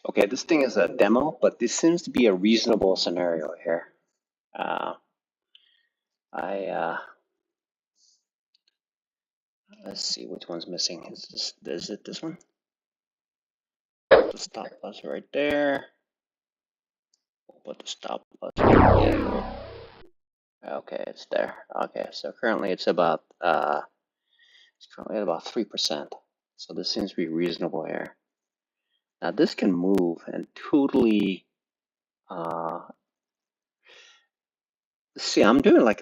Okay, this thing is a demo, but this seems to be a reasonable scenario here. Uh, I let's see which one's missing. Is it this one? The stop loss right there. We'll put the stop loss right there. Okay, it's there. Okay, so currently it's about it's currently at about 3%. So this seems to be reasonable here. Now this can move and totally see. I'm doing like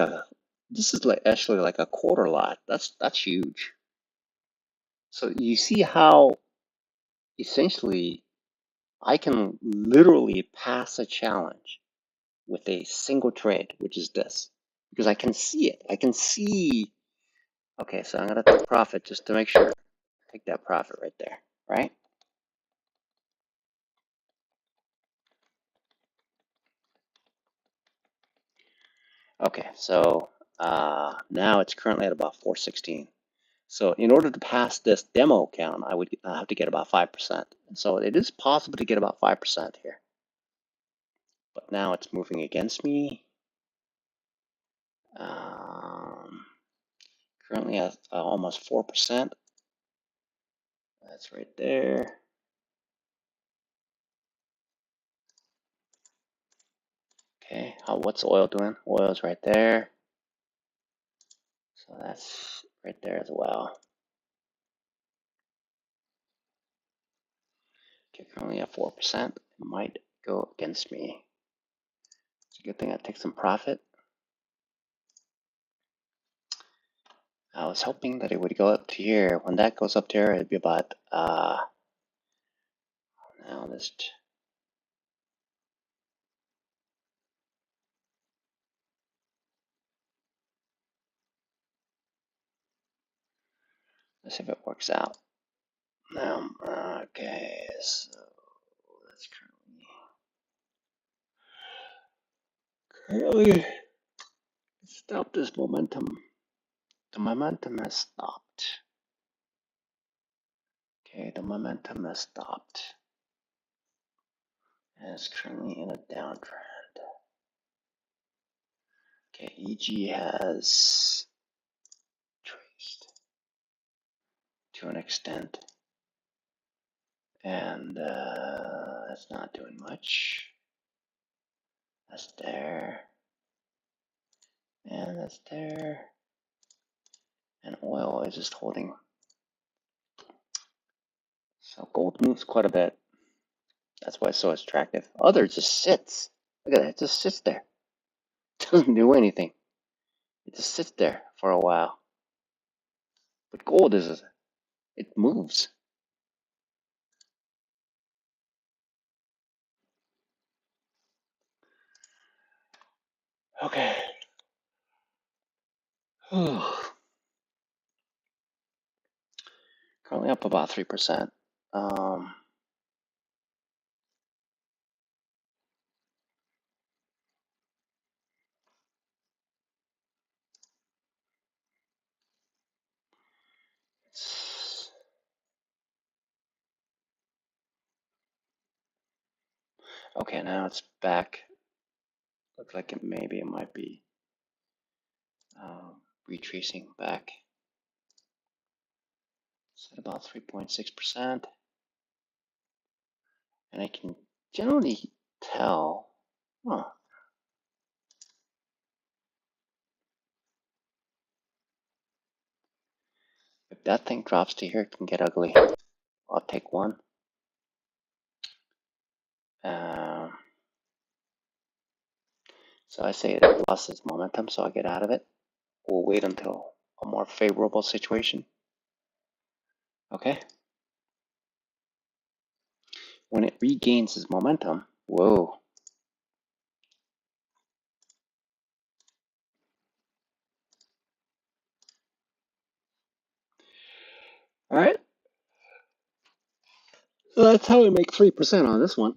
this is like actually like a quarter lot. That's huge. So you see how essentially I can literally pass a challenge with a single trade, which is this, because I can see it. I can see. Okay, so I'm gonna take profit just to make sure. Take that profit right there, right? Okay, so now it's currently at about 416. So in order to pass this demo count, I would have to get about 5%. And so it is possible to get about 5% here. But now it's moving against me. Currently at almost 4%. That's right there. Okay, what's oil doing? Oil's right there. So that's right there as well. Okay, currently at 4%. It might go against me. It's a good thing I take some profit. I was hoping that it would go up to here. When that goes up to here, it'd be about now this. Let's see if it works out. Okay, so that's currently stop this momentum. The momentum has stopped. Okay, the momentum has stopped. And it's currently in a downtrend. Okay, EG has traced to an extent. And it's not doing much. That's there. And that's there. And oil is just holding. So gold moves quite a bit. That's why it's so attractive. Other just sits. Look at that, it just sits there. It doesn't do anything. It just sits there for a while. But gold is, it moves. Okay. Currently up about 3%. Okay, now it's back. Looks like maybe it might be retracing back. It's at about 3.6%. And I can generally tell, if that thing drops to here, it can get ugly. I'll take one. So I say it lost its momentum, so I get out of it. We'll wait until a more favorable situation. Okay. When it regains its momentum, whoa. All right. So that's how we make 3% on this one.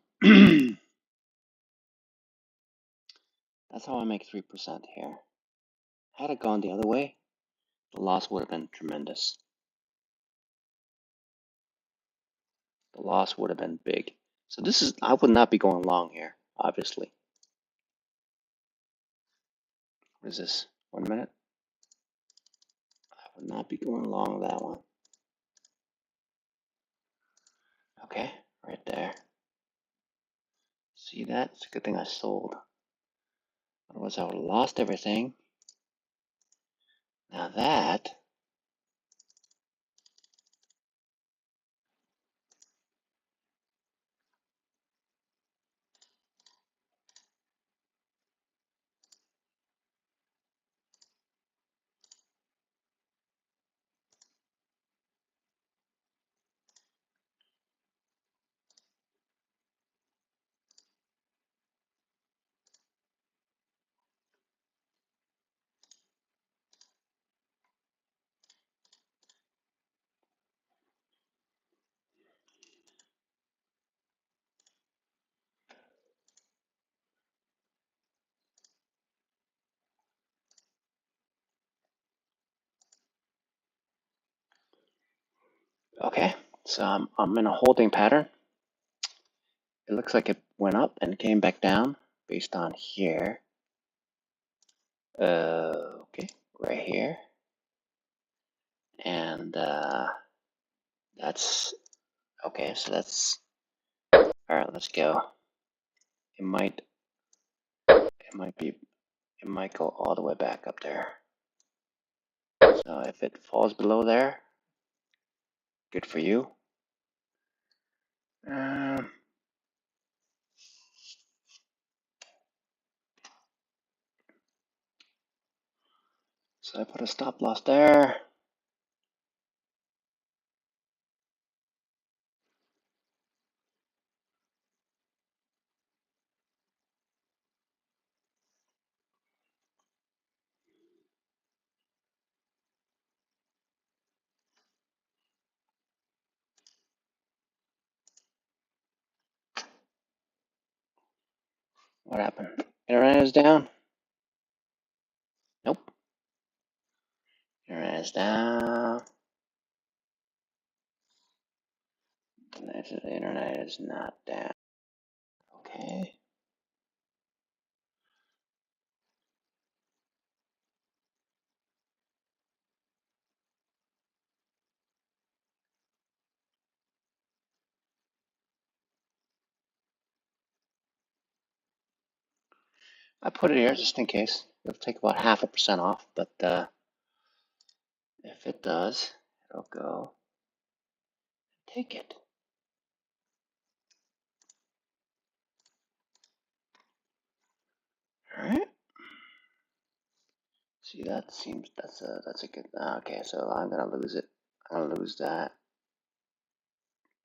That's how I make 3% here. Had it gone the other way, the loss would have been tremendous. The loss would have been big. So this is, I would not be going long here, obviously. What is this? 1 minute? I would not be going long that one. Okay, right there. See that? It's a good thing I sold. Otherwise I would have lost everything. Now that, okay, so I'm in a holding pattern. It looks like it went up and came back down based on here. Okay, right here. And that's, okay, so that's, all right, let's go. It might go all the way back up there. So if it falls below there, good for you. So I put a stop loss there. What happened? Internet is down? Nope. Internet is down. The internet is not down. Okay. I put it here just in case. It'll take about 0.5% off, but if it does, it'll go take it. All right. See, that seems, that's a good, okay, so I'm gonna lose it. I'm gonna lose that,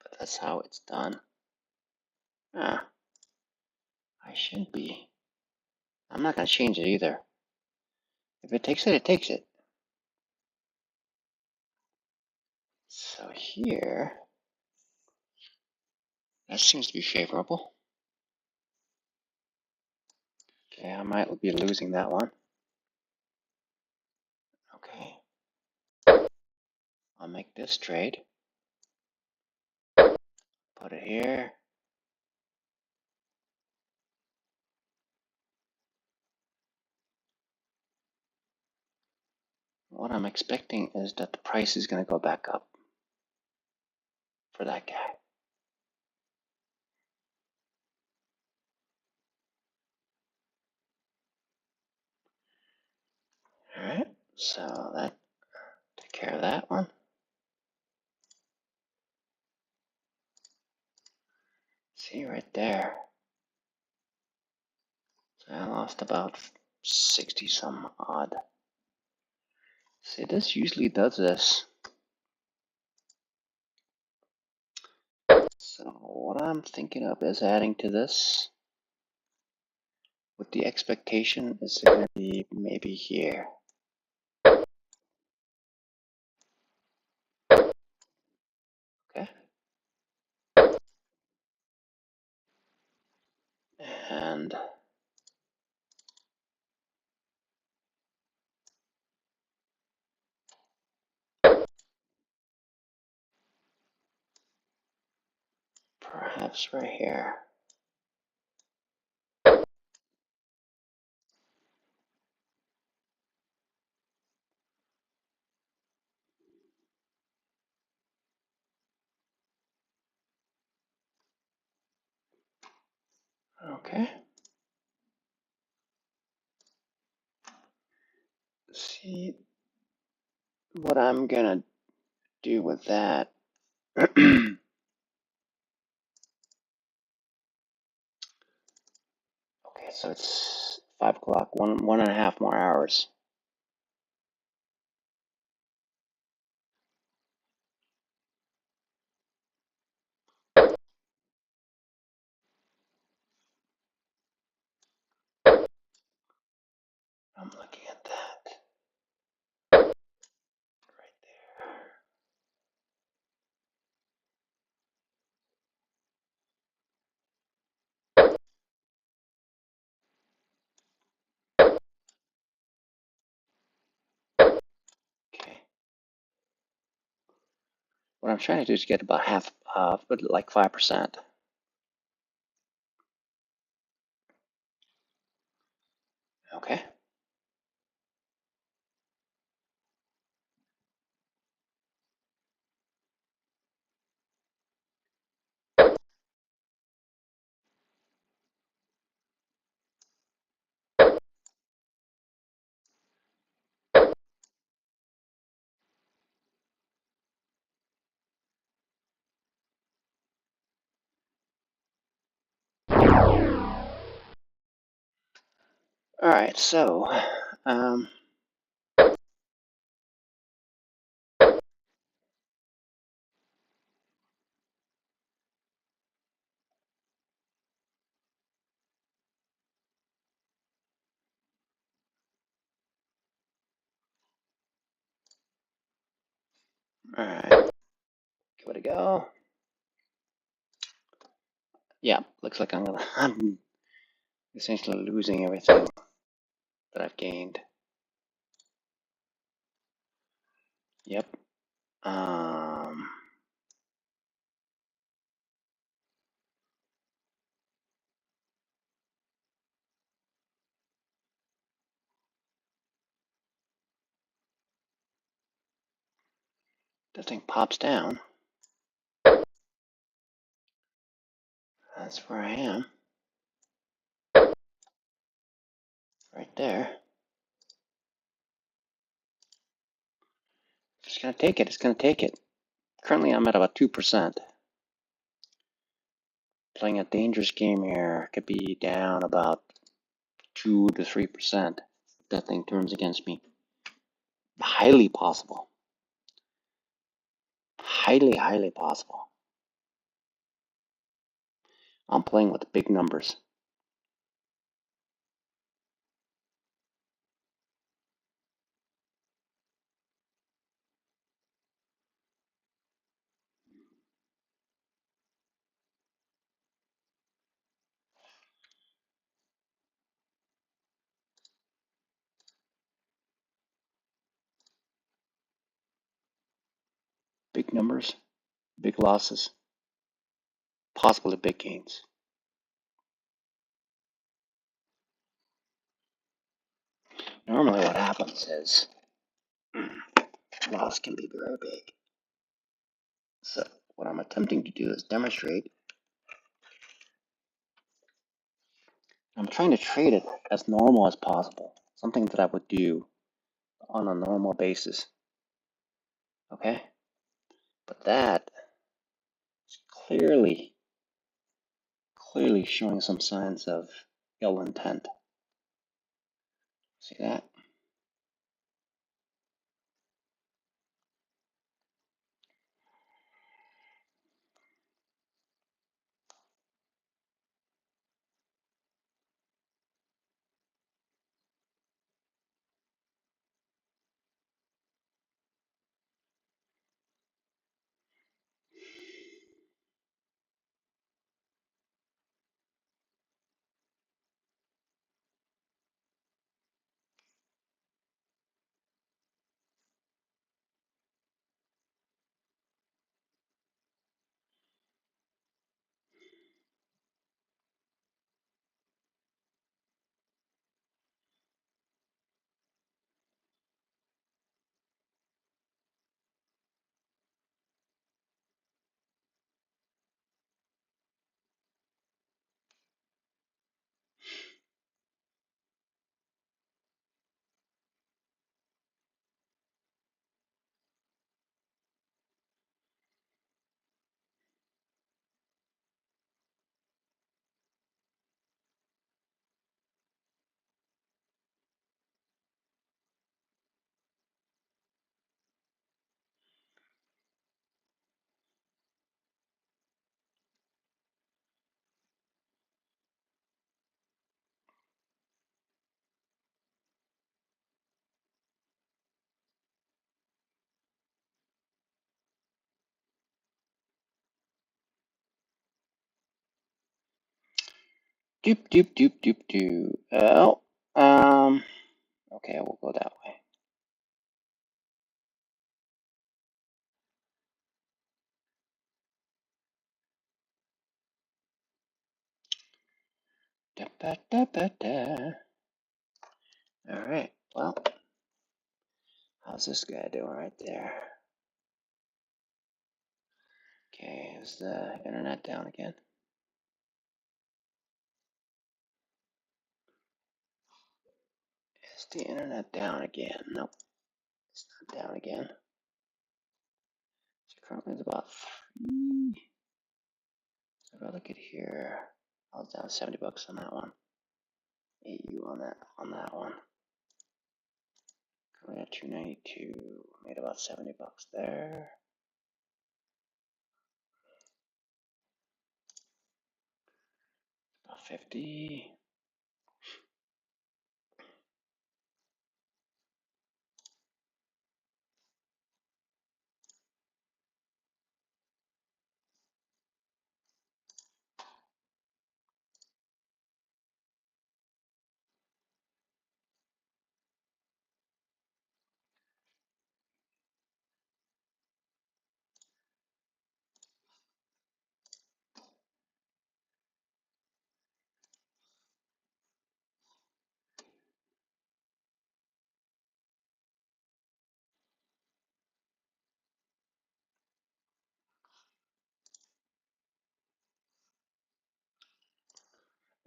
but that's how it's done. I shouldn't be. I'm not gonna change it either. If it takes it, it takes it. So here, that seems to be favorable. Okay, I might be losing that one. Okay. I'll make this trade. Put it here. What I'm expecting is that the price is going to go back up for that guy. All right, so that take care of that one. See right there. So I lost about 60 some odd. See, this usually does this. So what I'm thinking of is adding to this with the expectation is going to be maybe here. Okay. And Perhaps right here. Okay. See what I'm gonna do with that. Okay, so it's 5 o'clock. One and a half more hours. I'm looking at that right there. Okay. What I'm trying to do is get about half, but like 5%. Okay. All right. So, um, all right. Give it a go. Yeah, looks like I'm essentially losing everything that I've gained. Yep. Um, that thing pops down. That's where I am. Right there. It's gonna take it. It's gonna take it. Currently, I'm at about 2%. Playing a dangerous game here. Could be down about 2 to 3%. That thing turns against me. Highly possible. Highly possible. I'm playing with big numbers. Big numbers, big losses, possibly big gains. Normally what happens is loss can be very big. So what I'm attempting to do is demonstrate. I'm trying to trade it as normal as possible. Something that I would do on a normal basis. Okay? But that is clearly showing some signs of ill intent. See that? Doop doop doop doop doop. Well, okay, we'll go that way. Da, ba, da, ba, da. All right. Well, how's this guy doing right there? Okay, is the internet down again? Is the internet down again? Nope, it's not down again. So currently it's about 3. So if I look at here, I was down $70 on that one. AU on that one. Currently at 292. Made about $70 there. About 50.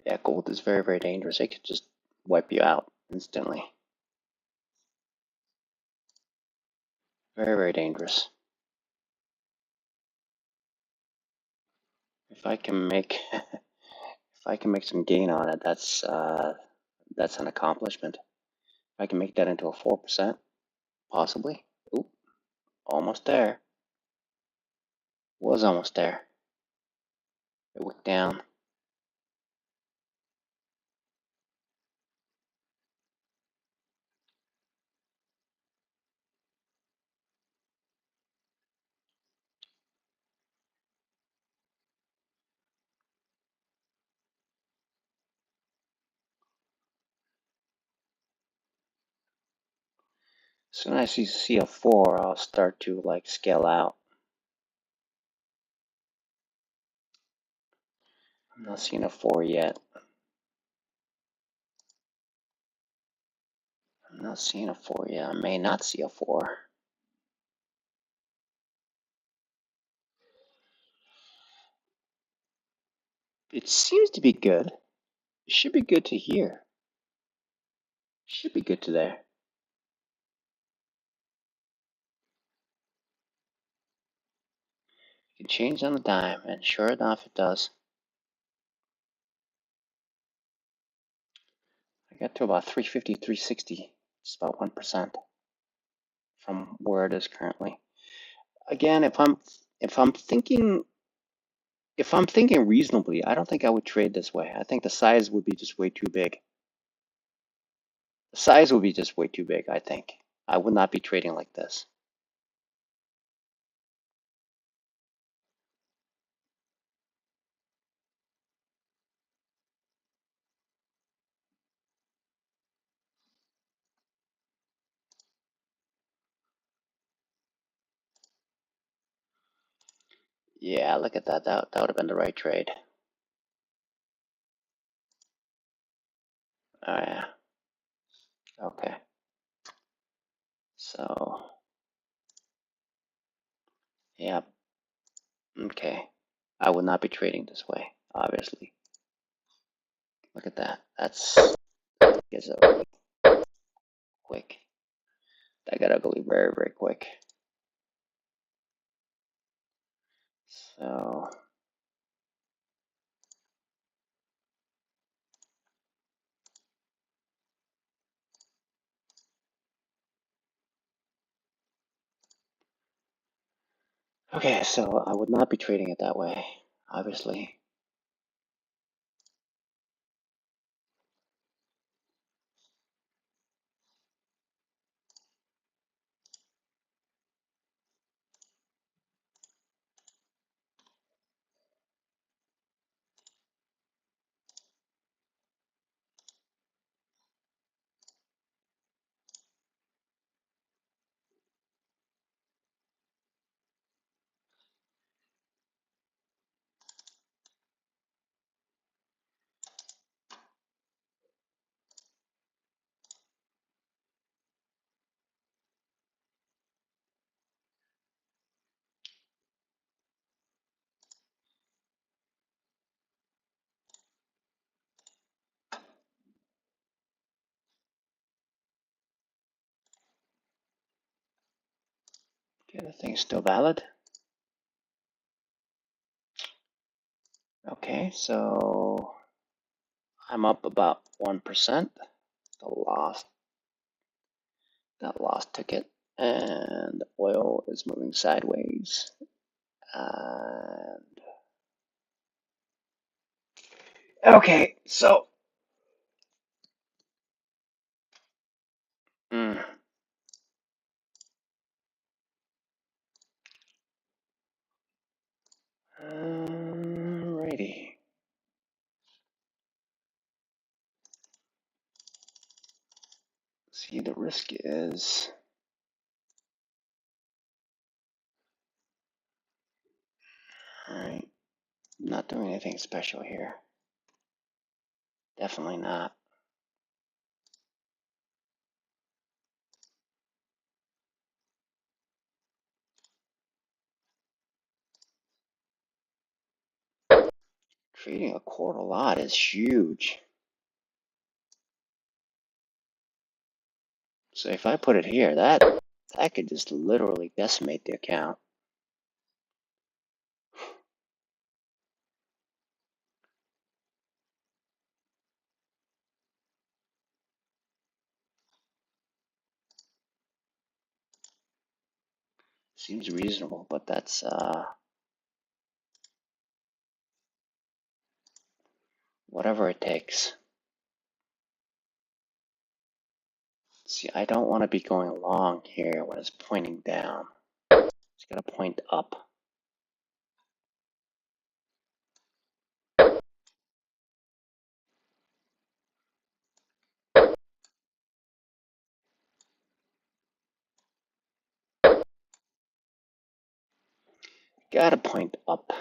Yeah, gold is very, very dangerous. It could just wipe you out instantly. Very, very dangerous. If I can make if I can make some gain on it, that's an accomplishment. If I can make that into a 4%, possibly. Oop, almost there. Was almost there. It went down. As soon as I see a 4, I'll start to like scale out. I'm not seeing a 4 yet. I'm not seeing a 4 yet. I may not see a 4. It seems to be good. It should be good to here. Should be good to there. You can change on the dime, and sure enough, it does. I got to about 350, 360. It's about 1% from where it is currently. Again, if I'm thinking reasonably, I don't think I would trade this way. I think the size would be just way too big. The size would be just way too big, I think. I would not be trading like this. Yeah, look at that. That would have been the right trade. Oh, yeah. Okay. So, yeah. Okay. I would not be trading this way, obviously. Look at that. That gets ugly quick. That got ugly very, very quick. So, okay, so I would not be trading it that way, obviously. Okay, the thing's still valid. Okay, so I'm up about 1%. That loss took it, and oil is moving sideways. And okay, so alrighty. See, the risk is alright. Not doing anything special here. Definitely not. Trading a quarter lot is huge. So if I put it here, that could just literally decimate the account. Seems reasonable, but that's whatever it takes. See, I don't want to be going long here when it's pointing down. It's got to point up. Got to point up.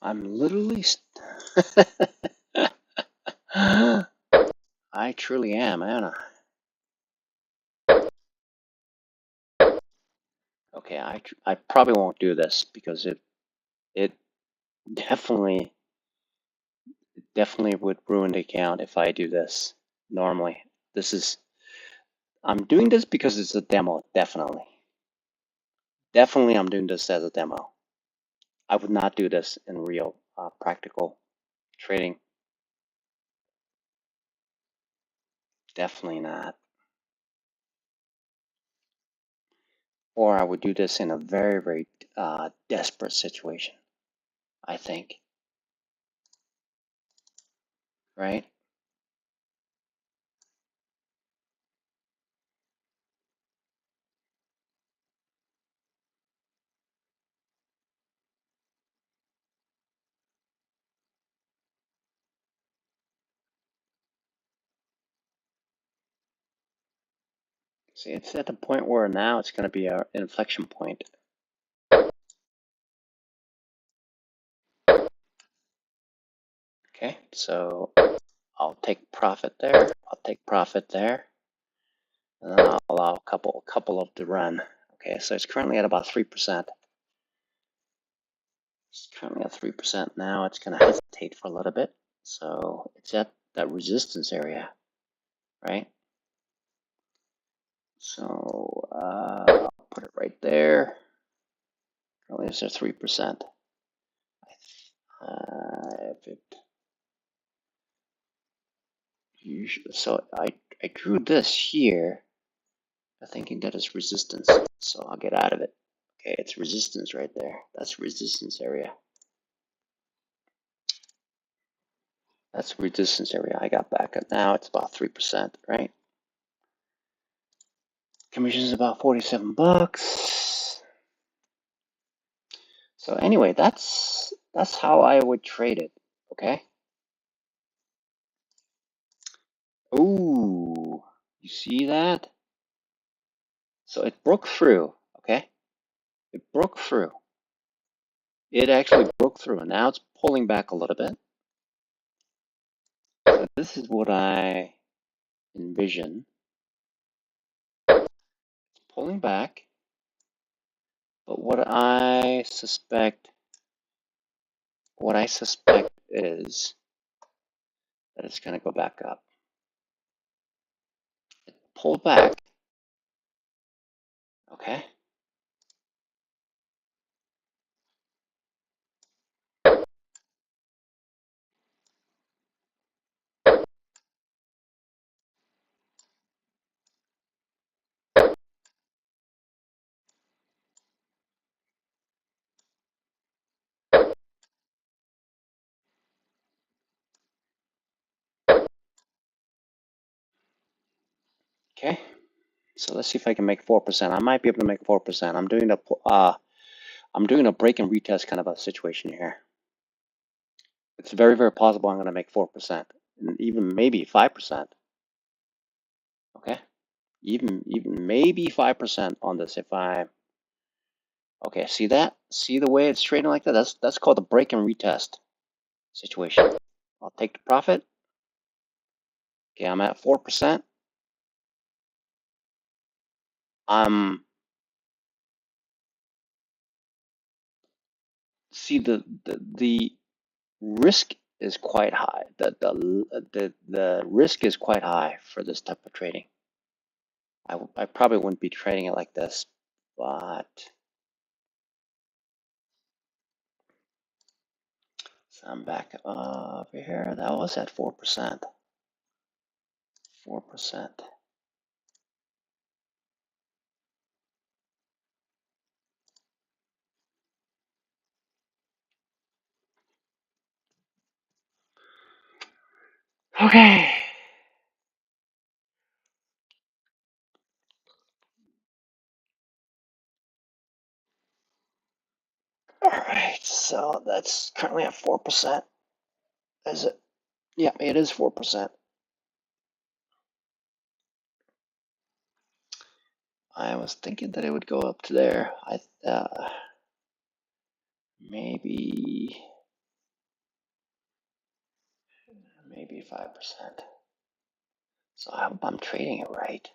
I'm literally. I truly am, Anna. Okay, I probably won't do this because it definitely would ruin the account if I do this normally. I'm doing this because it's a demo, definitely. Definitely I'm doing this as a demo. I would not do this in real practical trading. Definitely not. Or I would do this in a very, very desperate situation, I think. Right? See, it's at the point where now it's going to be an inflection point. Okay, so I'll take profit there. I'll take profit there. And then I'll allow a couple of the run. Okay, so it's currently at about 3%. It's currently at 3% now. It's going to hesitate for a little bit. So it's at that resistance area, right? So I'll put it right there. Currently it's at 3%. If it usually, so I drew this here, thinking that it's resistance. So I'll get out of it. Okay, it's resistance right there. That's resistance area. That's resistance area I got back at. Now it's about 3%, right? Commission is about 47 bucks. So anyway, that's how I would trade it, okay? Ooh, you see that? So it broke through, okay? It broke through. It actually broke through, and now it's pulling back a little bit. this is what I envision. It's pulling back, but what I suspect is that it's going to go back up. Pull back, okay? Okay. So let's see if I can make 4%. I might be able to make 4%. I'm doing a break and retest kind of a situation here. It's very, very possible I'm going to make 4%, and even maybe 5%. Okay, even maybe 5% on this if I. Okay, see that? See the way it's trading like that? That's called a break and retest situation. I'll take the profit. Okay, I'm at 4%. See the risk is quite high. The risk is quite high for this type of trading. I probably wouldn't be trading it like this, but so I'm back over here. That was at 4%. 4%. Okay. All right. So that's currently at 4%. Is it? Yeah, it is 4%. I was thinking that it would go up to there. Maybe 5%. So I hope I'm trading it right.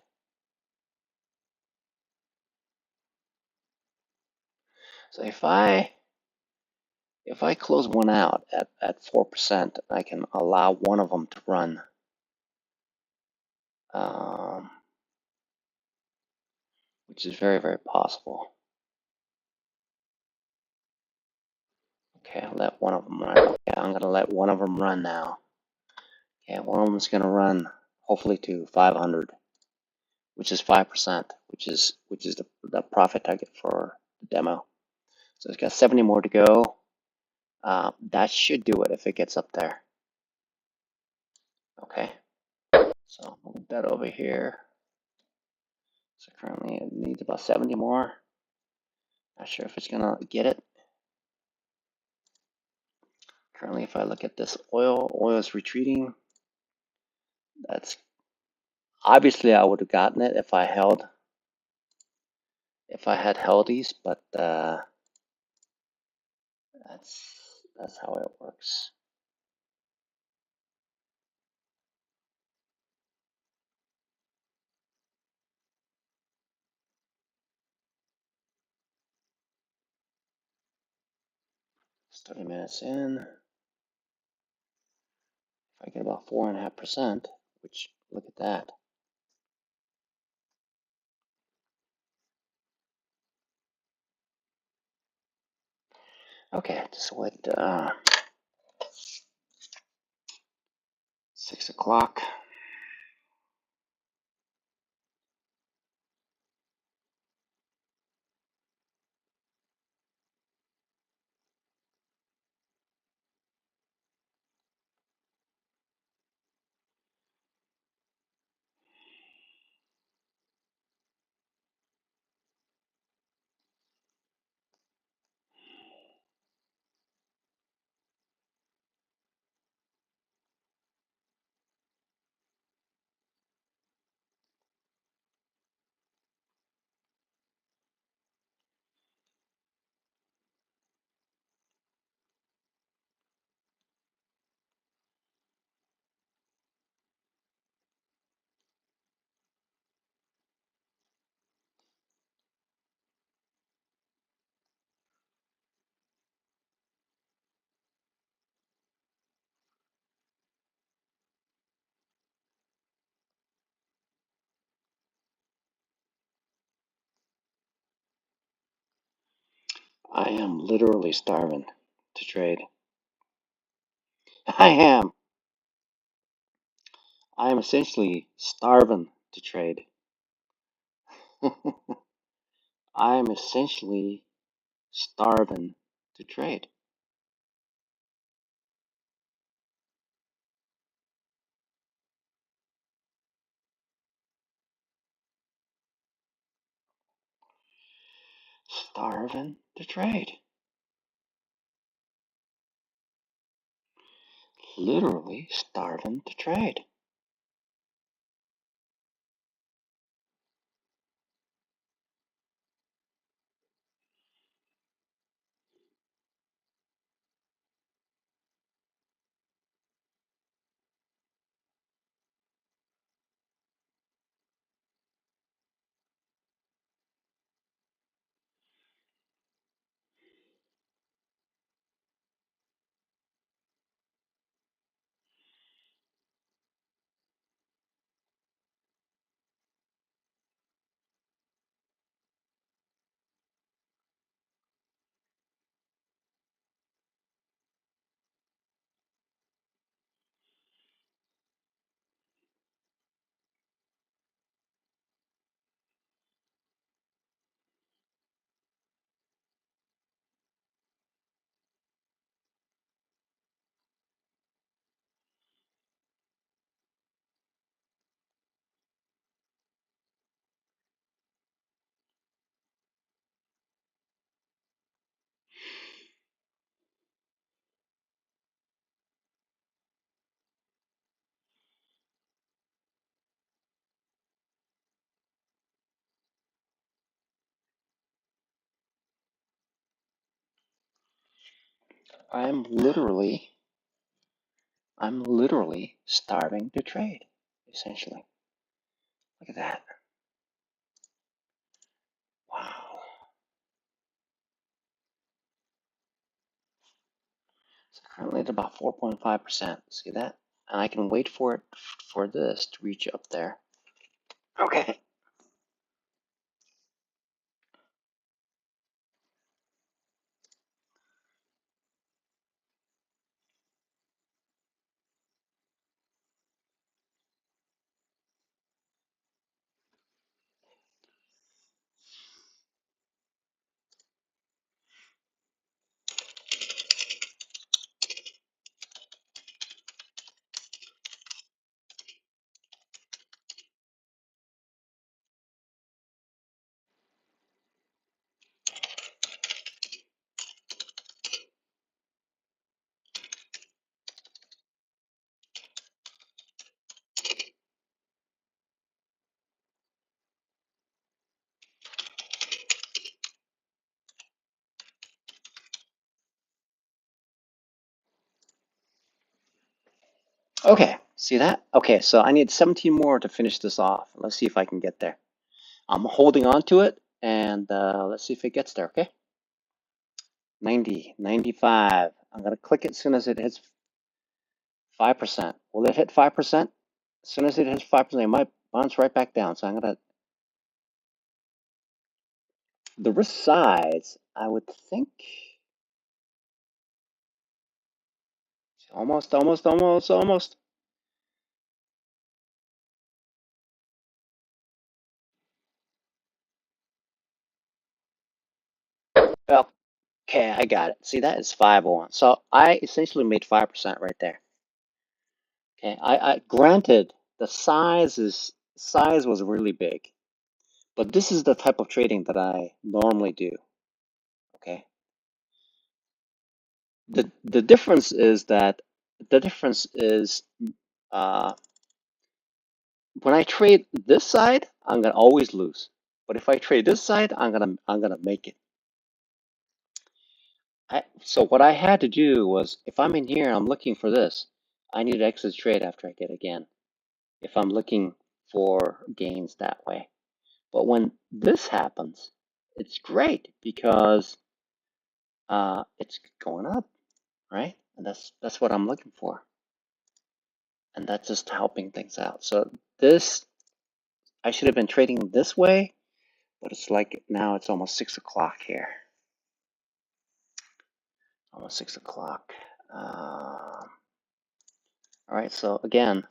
So if I close one out at 4%, I can allow one of them to run. Which is very, very possible. Okay, I'll let one of them run. Okay, I'm going to let one of them run now. Okay, one of them is going to run hopefully to 500, which is 5%, which is the profit target for the demo. So it's got 70 more to go. That should do it if it gets up there. Okay, so I'll move that over here. So currently it needs about 70 more. Not sure if it's gonna get it. Currently, if I look at this oil is retreating. That's obviously I would have gotten it if I had held these, but that's how it works. It's 30 minutes in. If I get about 4.5%, which look at that. Okay, just wait 6 o'clock. I am literally starving to trade. I am. I am essentially starving to trade. I am essentially starving to trade. Starving to trade. Literally starving to trade. I'm literally, I'm literally starving to trade, essentially. Look at that. Wow. It's currently at about 4.5%. See that? And I can wait for it for this to reach up there. Okay. Okay. See that? Okay, so I need 17 more to finish this off. Let's see if I can get there. I'm holding on to it, and let's see if it gets there, okay? 90, 95. I'm going to click it as soon as it hits 5%. Will it hit 5%? As soon as it hits 5%, it might bounce right back down. So I'm going to, the risk size, I would think, almost, almost, almost, almost. Well, okay, I got it. See, that is 501. So I essentially made 5% right there. Okay, I granted the size was really big, but this is the type of trading that I normally do. Okay, the difference is that the difference is uh, when I trade this side, I'm gonna always lose. But if I trade this side, I'm gonna make it. So what I had to do was, if I'm in here and I'm looking for this, I need to exit trade after I get again. If I'm looking for gains that way. But when this happens, it's great because it's going up, right? And that's what I'm looking for. And that's just helping things out. So this, I should have been trading this way, but it's like now it's almost 6 o'clock here. almost 6 o'clock. All right, so again,